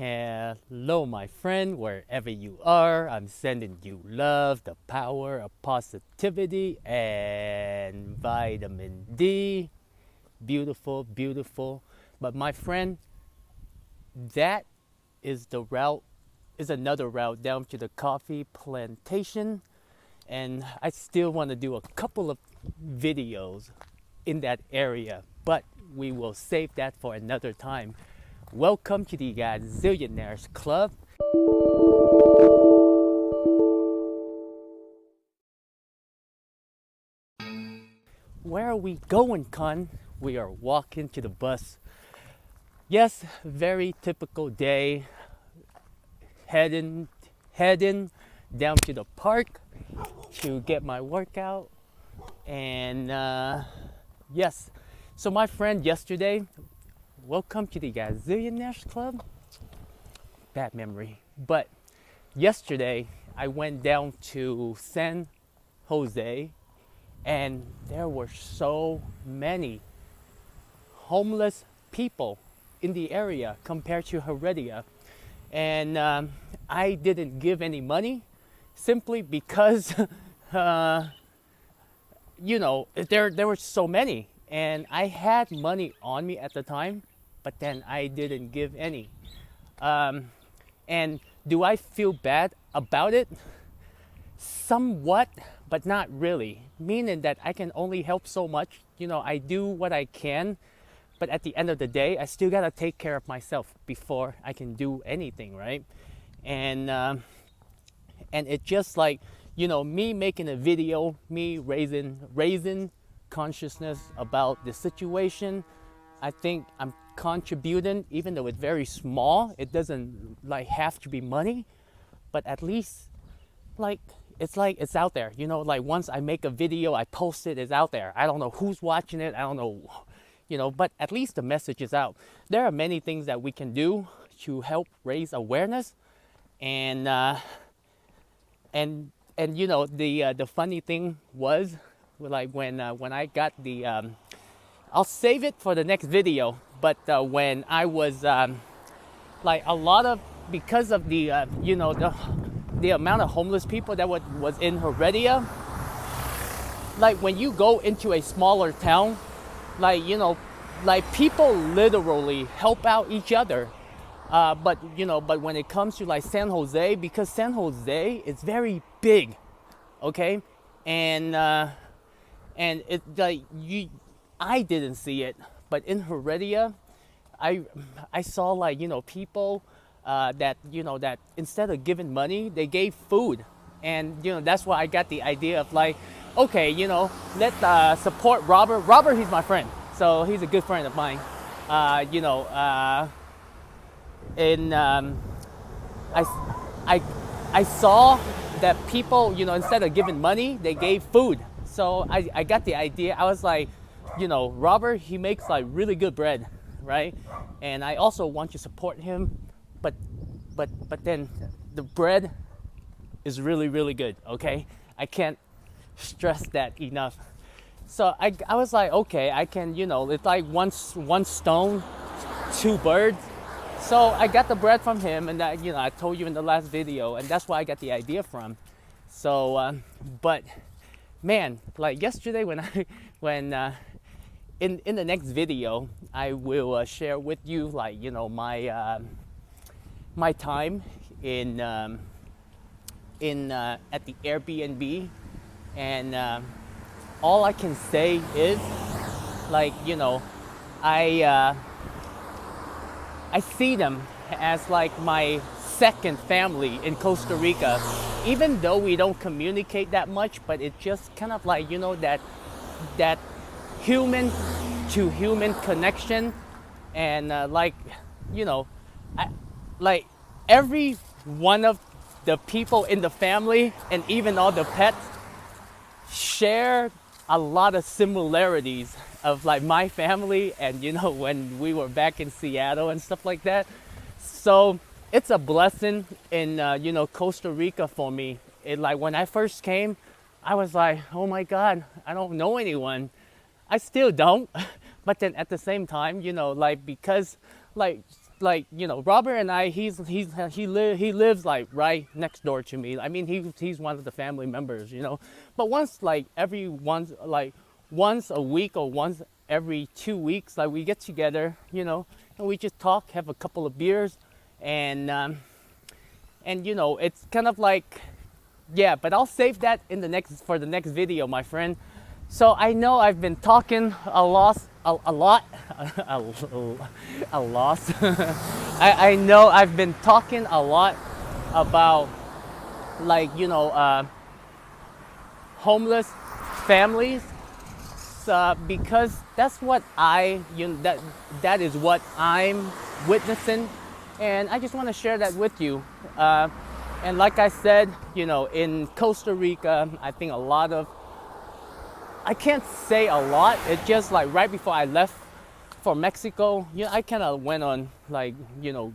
Hello, my friend, wherever you are. I'm sending you love, the power of positivity, and vitamin D. Beautiful, beautiful. But my friend, that is the route, is another route down to the coffee plantation. And I still want to do a couple of videos in that area, but we will save that for another time. Welcome to the Gazillionaires Club. Where are we going, Con? We are walking to the bus. Yes, very typical day. Heading down to the park to get my workout. And yes, so my friend yesterday, welcome to the Gazillionaires Club. Bad memory. But yesterday, I went down to San Jose, and there were so many homeless people in the area compared to Heredia. And I didn't give any money simply because, there were so many. And I had money on me at the time, but then I didn't give any. And do I feel bad about it? Somewhat, but not really. Meaning that I can only help so much. I do what I can, but at the end of the day, I still gotta take care of myself before I can do anything, right? And it's just like, me making a video, me raising consciousness about the situation. I think I'm contributing, even though it's very small. It doesn't have to be money, but at least it's out there. Once I make a video, I post it, it's out there. I don't know who's watching it. I don't know, but at least the message is out. There are many things that we can do to help raise awareness, and the funny thing was, when I got the I'll save it for the next video. But when I was a lot of, because of the the amount of homeless people that was in Heredia, when you go into a smaller town, people literally help out each other. But when it comes to San Jose, because San Jose is very big, okay, and it I didn't see it, but in Heredia, I saw people that instead of giving money, they gave food, and that's why I got the idea of okay, let's support Robert. Robert, he's my friend, so he's a good friend of mine. I saw that people, instead of giving money, they gave food. So I got the idea. I was like, Robert, he makes really good bread, right? And I also want to support him, but then the bread is really, really good, okay? I can't stress that enough. So I was like, okay, I can, it's like one stone, two birds. So I got the bread from him, and that, I told you in the last video, and that's where I got the idea from. So, but man, yesterday when in the next video, I will share with you my time in at the Airbnb, and all I can say is I see them as my second family in Costa Rica, even though we don't communicate that much, but it's just kind of that human to human connection. And every one of the people in the family, and even all the pets, share a lot of similarities of my family, and when we were back in Seattle and stuff like that. So it's a blessing in Costa Rica for me. When I first came, I was like, oh my God, I don't know anyone. I still don't. But then at the same time, because like, you know, Robert and I, he lives like right next door to me. I mean, he's one of the family members, you know. But once a week or once every 2 weeks, like we get together, you know, and we just talk, have a couple of beers, and you know, it's kind of like, yeah. But I'll save that for the next video, my friend. So I know I've been talking a lot. I know I've been talking a lot about, like, you know, homeless families, because that's what that is what I'm witnessing, and I just want to share that with you. And like I said, you know, in Costa Rica, I think I can't say a lot. It's just like right before I left for Mexico, you know, I kind of went on, like, you know,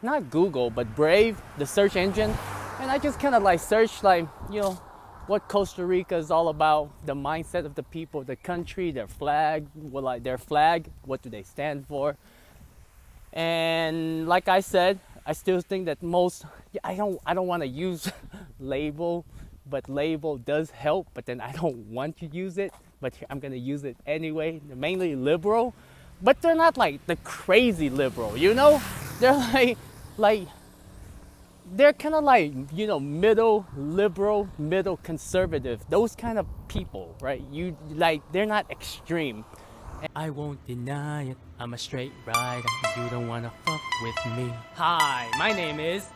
not Google, but Brave, the search engine. And I just kind of like searched, like, you know, what Costa Rica is all about, the mindset of the people, the country, their flag, what do they stand for? And like I said, I still think that I don't want to use label, but label does help, but then I don't want to use it, but I'm going to use it anyway. They're mainly liberal, but they're not like the crazy liberal, you know? They're like they're kind of like, you know, middle liberal, middle conservative, those kind of people, right? They're not extreme. I won't deny it, I'm a straight rider, you don't wanna fuck with me. Hi, my name is,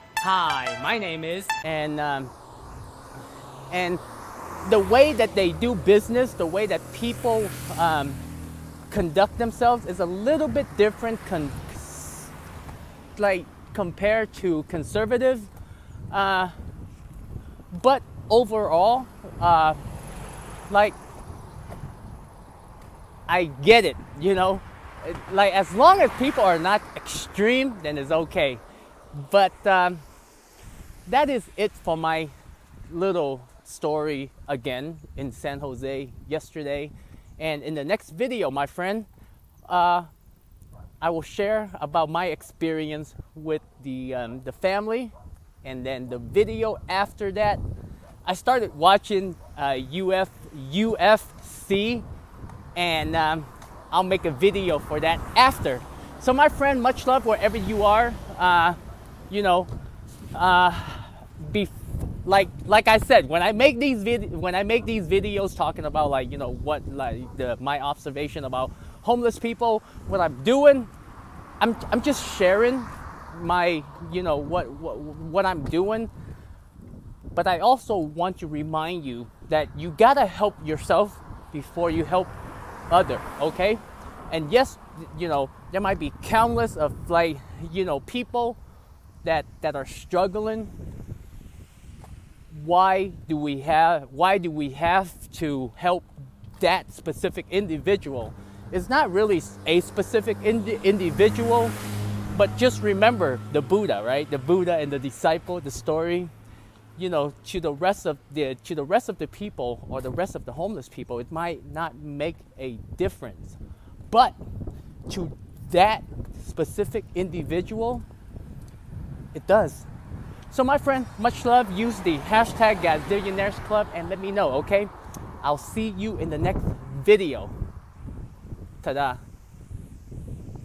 and the way that they do business, the way that people conduct themselves is a little bit different, compared to conservative, but overall, like, I get it, you know, like, as long as people are not extreme, then it's okay. But that is it for my little story again in San Jose yesterday. And in the next video, my friend, I will share about my experience with the family, and then the video after that, I started watching UFC, and I'll make a video for that after. So my friend, much love wherever you are. You know, like I said, when I make these videos talking about, like, you know, what, like, my observation about homeless people, what I'm doing, I'm just sharing my, you know, what I'm doing. But I also want to remind you that you gotta help yourself before you help other, okay? And yes, you know, there might be countless of, like, you know, people that are struggling. Why do we have to help that specific individual? It's not really a specific individual, but just remember the Buddha, right? The Buddha and the disciple, the story. You know, to the rest of the people, or the rest of the homeless people, it might not make a difference, but to that specific individual, it does. So my friend, much love. Use the hashtag Gazillionaires Club and let me know, okay? I'll see you in the next video. Ta-da.